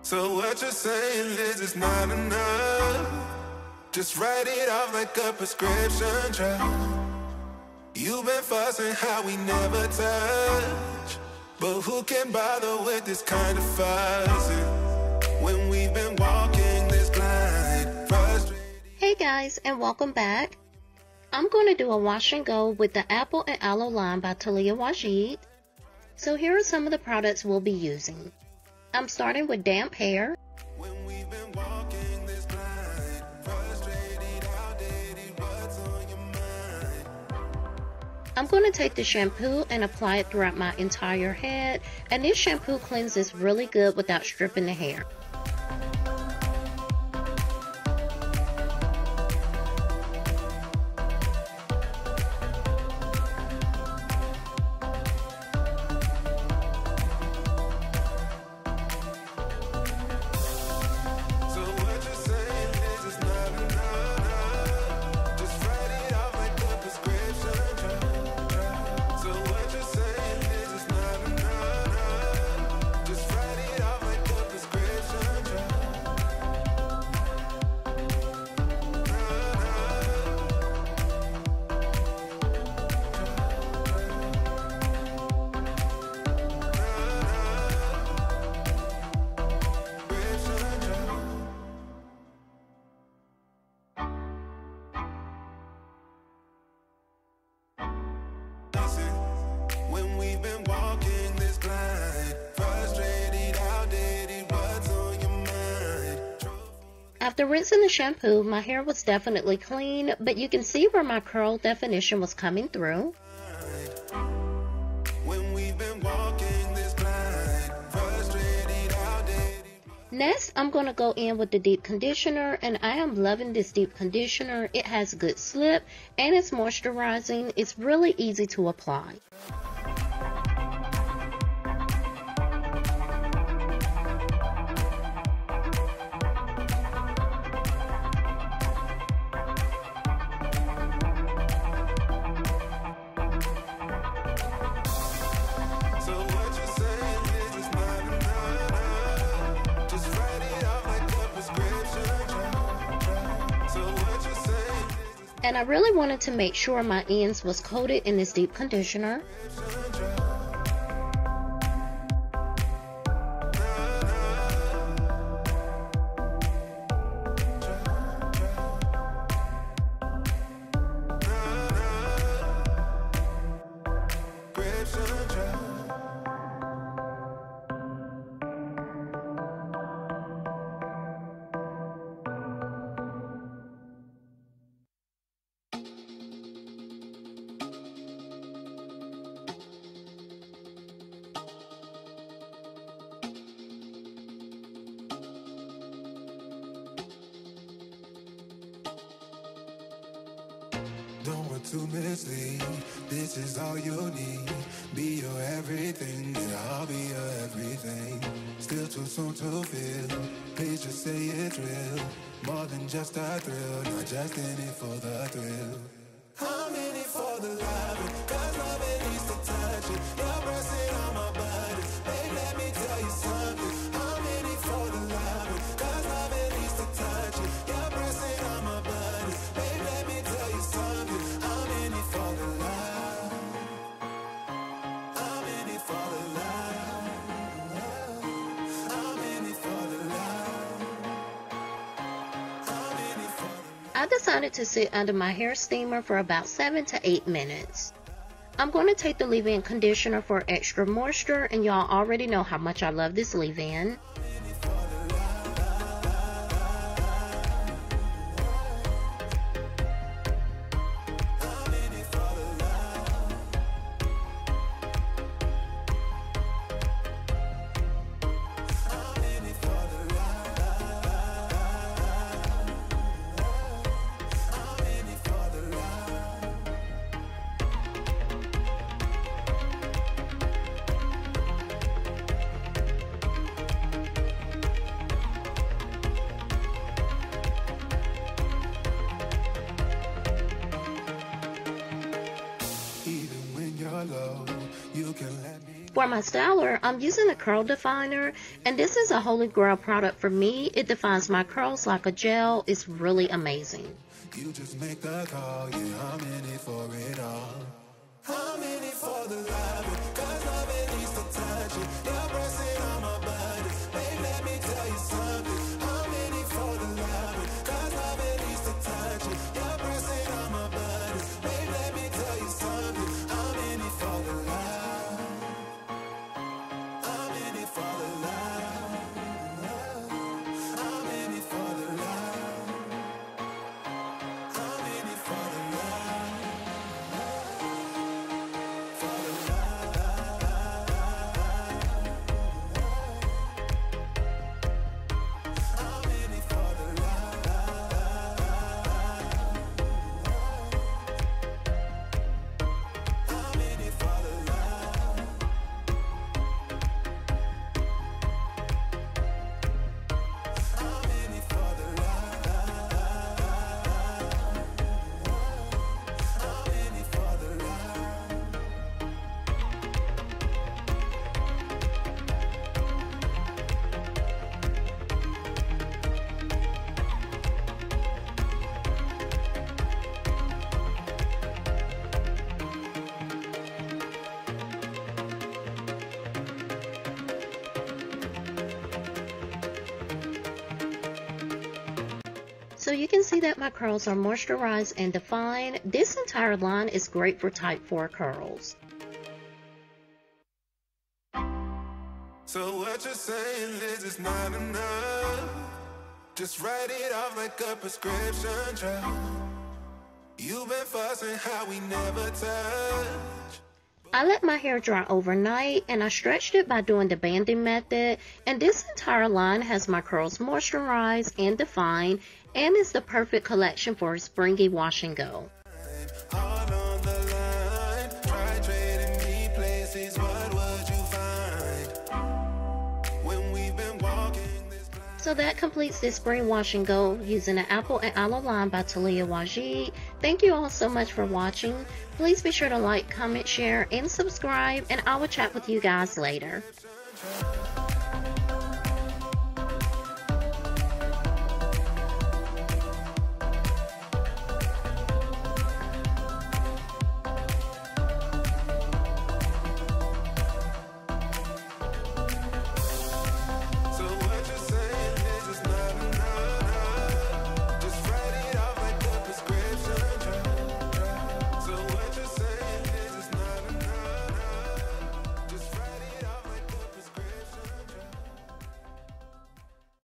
So what you're saying is it's not enough. Just write it off like a prescription drug. You've been fussing how we never touch, but who can bother with this kind of fussing when we've been walking this blind, frustrated? Hey guys, and welcome back. I'm going to do a wash and go with the Apple and Aloe line by Taliah Waajid. So here are some of the products we'll be using. I'm starting with damp hair. When we've been walking this blind, frustrated, outdated, what's on your mind? I'm going to take the shampoo and apply it throughout my entire head, and this shampoo cleanses really good without stripping the hair. When we've been walking this blind, frustrated, outdated, what's on your mind? After rinsing the shampoo, my hair was definitely clean, but you can see where my curl definition was coming through. When we've been walking this blind, frustrated, outdated. Next, I'm going to go in with the deep conditioner, and I am loving this deep conditioner. It has good slip and it's moisturizing. It's really easy to apply. So what you're saying is it's not enough. Just write it off like a prescription drug. So what you're saying is it's And I really wanted to make sure my ends was coated in this deep conditioner. prescription drug. Don't want to mislead. This is all you need. Be your everything, and I'll be your everything. Still too soon to feel. Please just say it's real. More than just a thrill, not just in it for the thrill. I'm in it for the love, cause loving needs to touch it. You're pressing on my body. Babe, let me tell you something. I'm in it for the love, cause loving needs to touch it. You're pressing on my body. Babe, let me tell you something. I'm in it for the love. I'm in it for the love. I'm in it for the love. I'm in it for the love. I decided to sit under my hair steamer for about 7 to 8 minutes. I'm going to take the leave-in conditioner for extra moisture, and y'all already know how much I love this leave-in. For my styler, I'm using a curl definer, and this is a holy grail product for me. It defines my curls like a gel. It's really amazing. You just make the call, yeah, I'm in it for it all. I'm in it for the love, cause love it needs to touch it. You're pressing on my body, babe, let me tell you something. I'm in it for the love, cause love it needs to touch it. You're pressing on my body, babe, let me tell you something. I'm in it for the love. I'm in it for the love. I'm in it for the love. I'm in it for the love. For the love. I'm in it for the love. I'm in it for the love. I'm in it for the So you can see that my curls are moisturized and defined. This entire line is great for type 4 curls. So what you're saying is it's not enough. Just write it off like a prescription drug. You've been fussing how we never touch. I let my hair dry overnight and I stretched it by doing the banding method, and this entire line has my curls moisturized and defined, and is the perfect collection for a springy wash and go. Hard on the line, try trading me places, what would you find? When we've been walking this blind. So that completes this spring wash and go using the Apple and Aloe line by Taliah Waajid. Thank you all so much for watching. Please be sure to like, comment, share, and subscribe, and I will chat with you guys later.